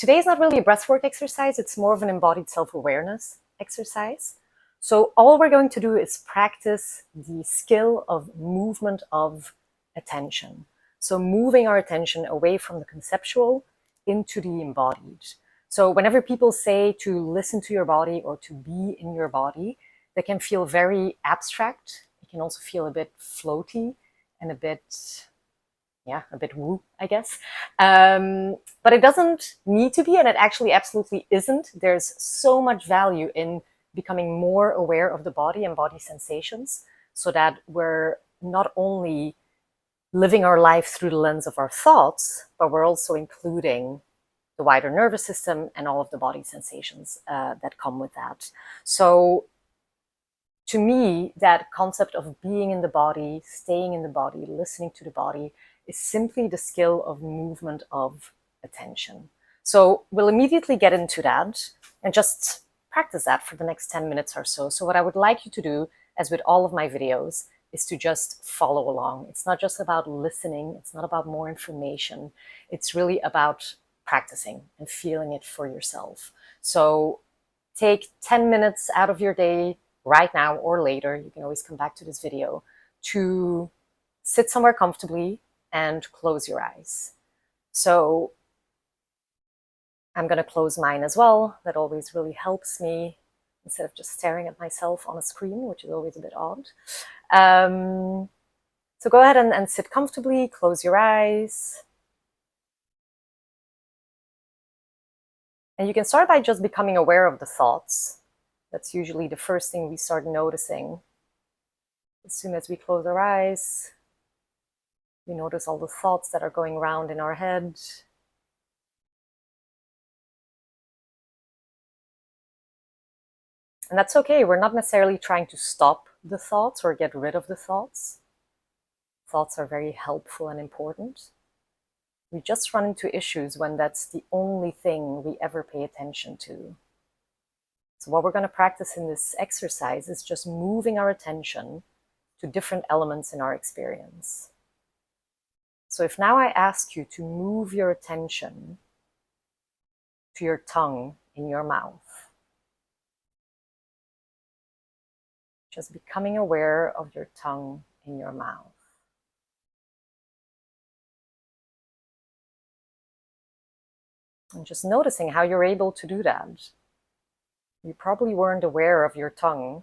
Today is not really a breathwork exercise, it's more of an embodied self-awareness exercise. So all we're going to do is practice the skill of movement of attention. So moving our attention away from the conceptual into the embodied. So whenever people say to listen to your body or to be in your body, they can feel very abstract. It can also feel a bit floaty and a bit woo, I guess. But it doesn't need to be, and it actually absolutely isn't. There's so much value in becoming more aware of the body and body sensations so that we're not only living our life through the lens of our thoughts, but we're also including the wider nervous system and all of the body sensations that come with that. So to me, that concept of being in the body, staying in the body, listening to the body is simply the skill of movement of attention. So we'll immediately get into that and just practice that for the next 10 minutes or so. So what I would like you to do, as with all of my videos, is to just follow along. It's not just about listening. It's not about more information. It's really about practicing and feeling it for yourself. So take 10 minutes out of your day right now or later, you can always come back to this video, to sit somewhere comfortably and close your eyes. So I'm going to close mine as well. That always really helps me instead of just staring at myself on a screen, which is always a bit odd. So go ahead and sit comfortably, close your eyes. And you can start by just becoming aware of the thoughts. That's usually the first thing we start noticing. As soon as we close our eyes, we notice all the thoughts that are going around in our head. And that's okay. We're not necessarily trying to stop the thoughts or get rid of the thoughts. Thoughts are very helpful and important. We just run into issues when that's the only thing we ever pay attention to. So what we're going to practice in this exercise is just moving our attention to different elements in our experience. So if now I ask you to move your attention to your tongue in your mouth, just becoming aware of your tongue in your mouth. And just noticing how you're able to do that. You probably weren't aware of your tongue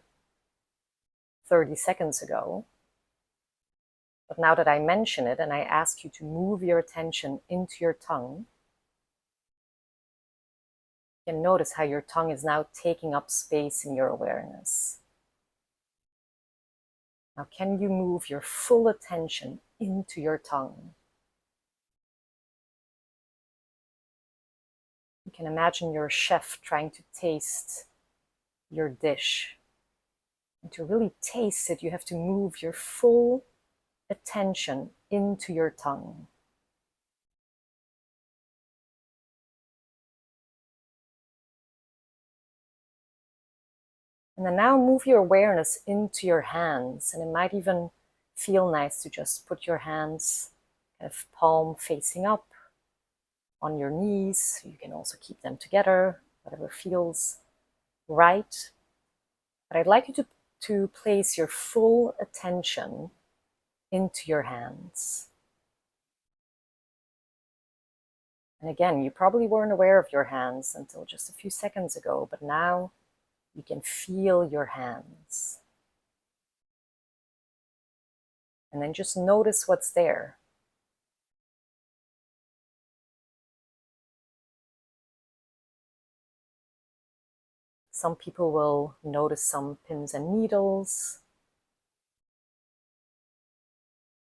30 seconds ago. But now that I mention it and I ask you to move your attention into your tongue, you can notice how your tongue is now taking up space in your awareness. Now, can you move your full attention into your tongue? You can imagine you're a chef trying to taste your dish. And to really taste it, you have to move your full attention into your tongue. And then now move your awareness into your hands. And it might even feel nice to just put your hands kind of palm facing up on your knees. You can also keep them together, whatever feels right. But I'd like you to place your full attention into your hands. And again, you probably weren't aware of your hands until just a few seconds ago, but now you can feel your hands. And then just notice what's there. Some people will notice some pins and needles.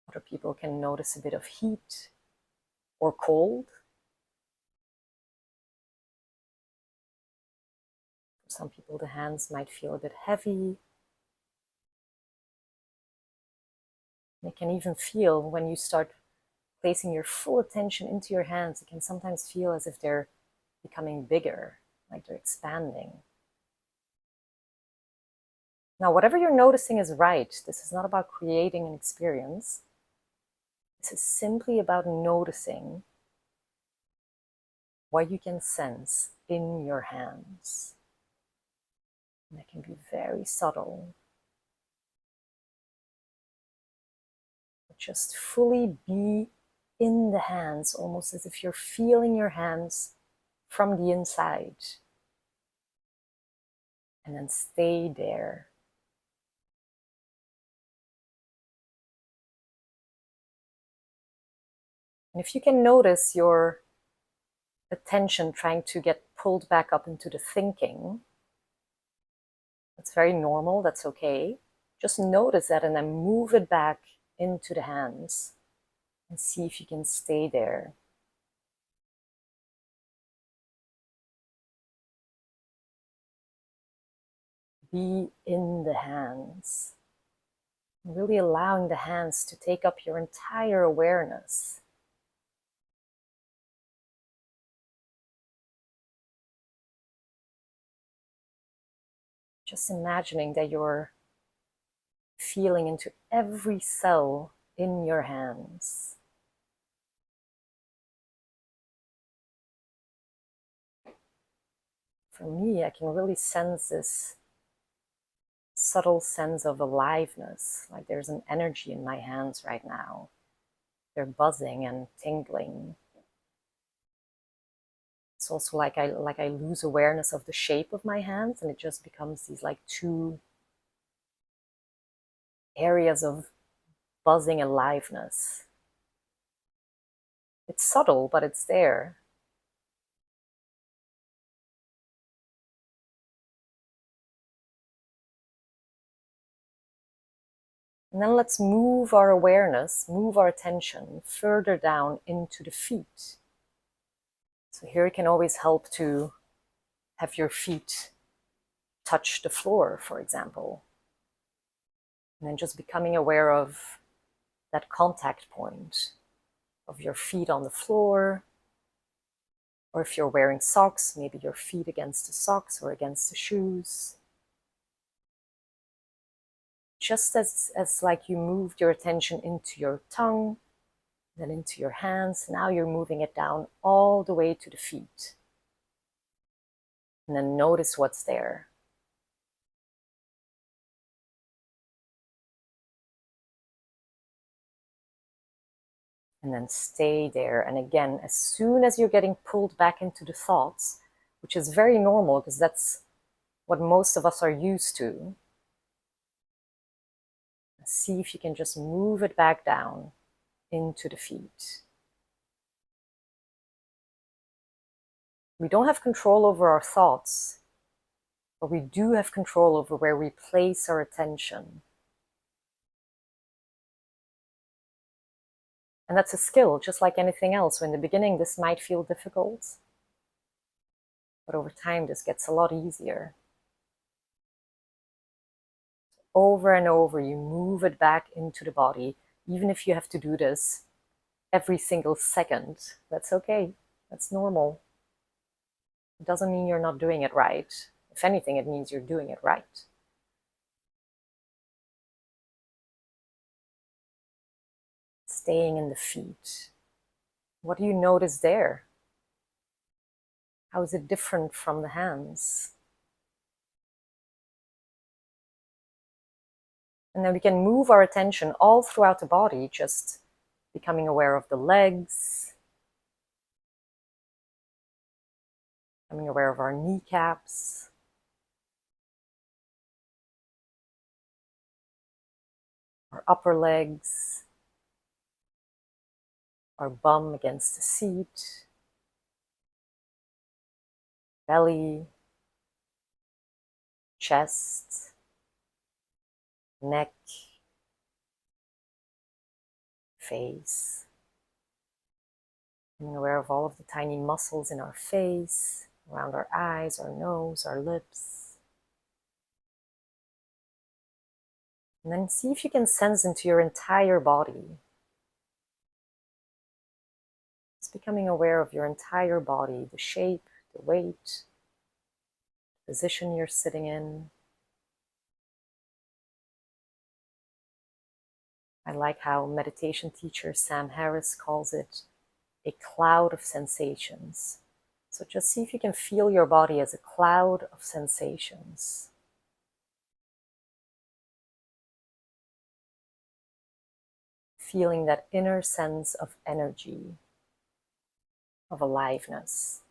Other people can notice a bit of heat or cold. For some people, the hands might feel a bit heavy. It can even feel, when you start placing your full attention into your hands, it can sometimes feel as if they're becoming bigger, like they're expanding. Now, whatever you're noticing is right. This is not about creating an experience. This is simply about noticing what you can sense in your hands. And it can be very subtle. But just fully be in the hands, almost as if you're feeling your hands from the inside. And then stay there. And if you can notice your attention trying to get pulled back up into the thinking, that's very normal, that's okay. Just notice that and then move it back into the hands and see if you can stay there. Be in the hands. Really allowing the hands to take up your entire awareness. Just imagining that you're feeling into every cell in your hands. For me, I can really sense this subtle sense of aliveness, like there's an energy in my hands right now. They're buzzing and tingling. It's also like I lose awareness of the shape of my hands, and it just becomes these like two areas of buzzing aliveness. It's subtle, but it's there. And then let's move our awareness, move our attention further down into the feet. So here it can always help to have your feet touch the floor, for example. And then just becoming aware of that contact point of your feet on the floor. Or if you're wearing socks, maybe your feet against the socks or against the shoes. Just as like you moved your attention into your tongue, then into your hands, now you're moving it down all the way to the feet. And then notice what's there. And then stay there. And again, as soon as you're getting pulled back into the thoughts, which is very normal because that's what most of us are used to, see if you can just move it back down into the feet. We don't have control over our thoughts, but we do have control over where we place our attention. And that's a skill, just like anything else. In the beginning, this might feel difficult, but over time, this gets a lot easier. Over and over, you move it back into the body, even if you have to do this every single second. That's okay. That's normal. It doesn't mean you're not doing it right. If anything, it means you're doing it right. Staying in the feet. What do you notice there? How is it different from the hands? And then we can move our attention all throughout the body, just becoming aware of the legs, becoming aware of our kneecaps, our upper legs, our bum against the seat, belly, chest, neck, face. Being aware of all of the tiny muscles in our face, around our eyes, our nose, our lips. And then see if you can sense into your entire body. Just becoming aware of your entire body, the shape, the weight, the position you're sitting in. I like how meditation teacher Sam Harris calls it a cloud of sensations. So just see if you can feel your body as a cloud of sensations. Feeling that inner sense of energy, of aliveness.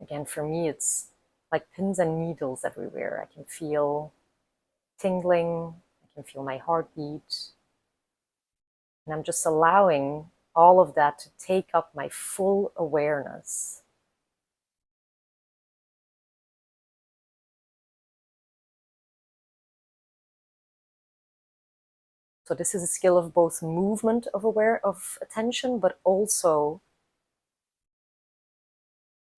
Again, for me, it's like pins and needles everywhere. I can feel tingling, I can feel my heartbeat. And I'm just allowing all of that to take up my full awareness. So this is a skill of both movement of attention, but also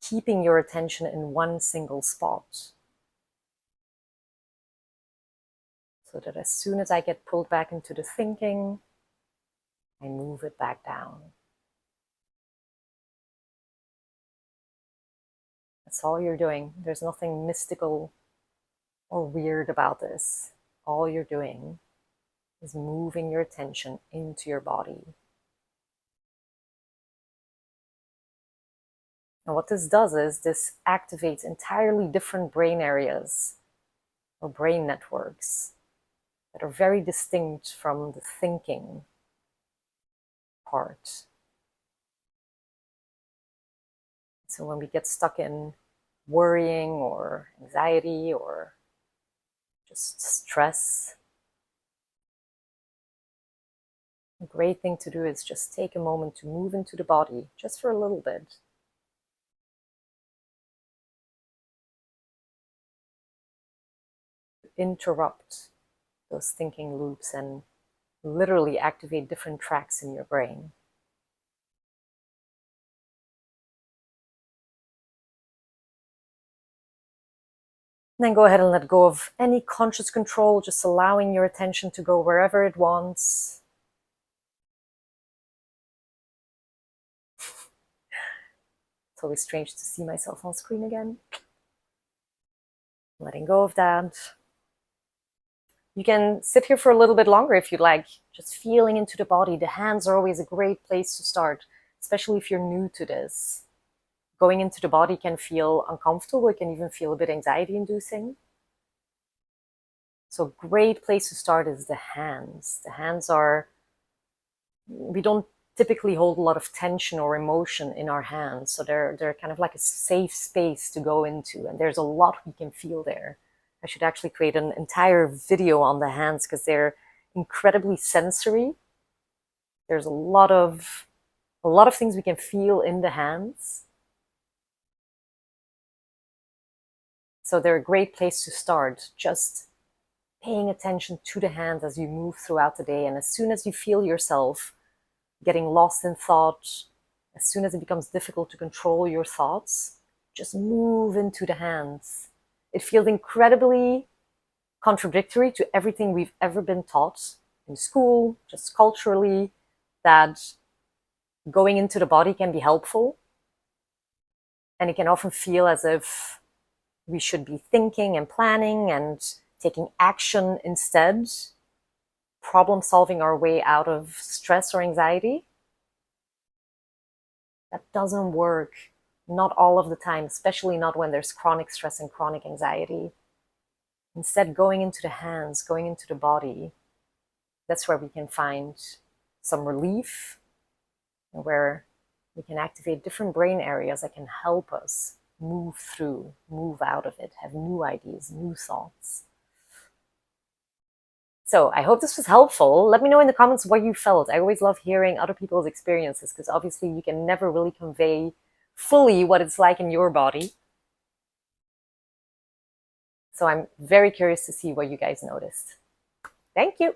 keeping your attention in one single spot. So that as soon as I get pulled back into the thinking, I move it back down. That's all you're doing. There's nothing mystical or weird about this. All you're doing is moving your attention into your body. And what this does is this activates entirely different brain areas or brain networks that are very distinct from the thinking part. So when we get stuck in worrying or anxiety or just stress, a great thing to do is just take a moment to move into the body just for a little bit. Interrupt those thinking loops and literally activate different tracks in your brain. And then go ahead and let go of any conscious control, just allowing your attention to go wherever it wants. It's always strange to see myself on screen again. Letting go of that. You can sit here for a little bit longer if you'd like, just feeling into the body. The hands are always a great place to start, especially if you're new to this. Going into the body can feel uncomfortable. It can even feel a bit anxiety-inducing. So a great place to start is the hands. The hands are, we don't typically hold a lot of tension or emotion in our hands. So they're kind of like a safe space to go into. And there's a lot we can feel there. I should actually create an entire video on the hands because they're incredibly sensory. There's a lot of things we can feel in the hands. So they're a great place to start, just paying attention to the hands as you move throughout the day. And as soon as you feel yourself getting lost in thought, as soon as it becomes difficult to control your thoughts, just move into the hands. It feels incredibly contradictory to everything we've ever been taught in school, just culturally, that going into the body can be helpful. And it can often feel as if we should be thinking and planning and taking action instead, problem solving our way out of stress or anxiety. That doesn't work, not all of the time, especially not when there's chronic stress and chronic anxiety. Instead, going into the hands, going into the body, that's where we can find some relief, where we can activate different brain areas that can help us move through, move out of it, have new ideas, new thoughts. So I hope this was helpful. Let me know in the comments what you felt. I always love hearing other people's experiences because obviously you can never really convey fully what it's like in your body. So I'm very curious to see what you guys noticed. Thank you.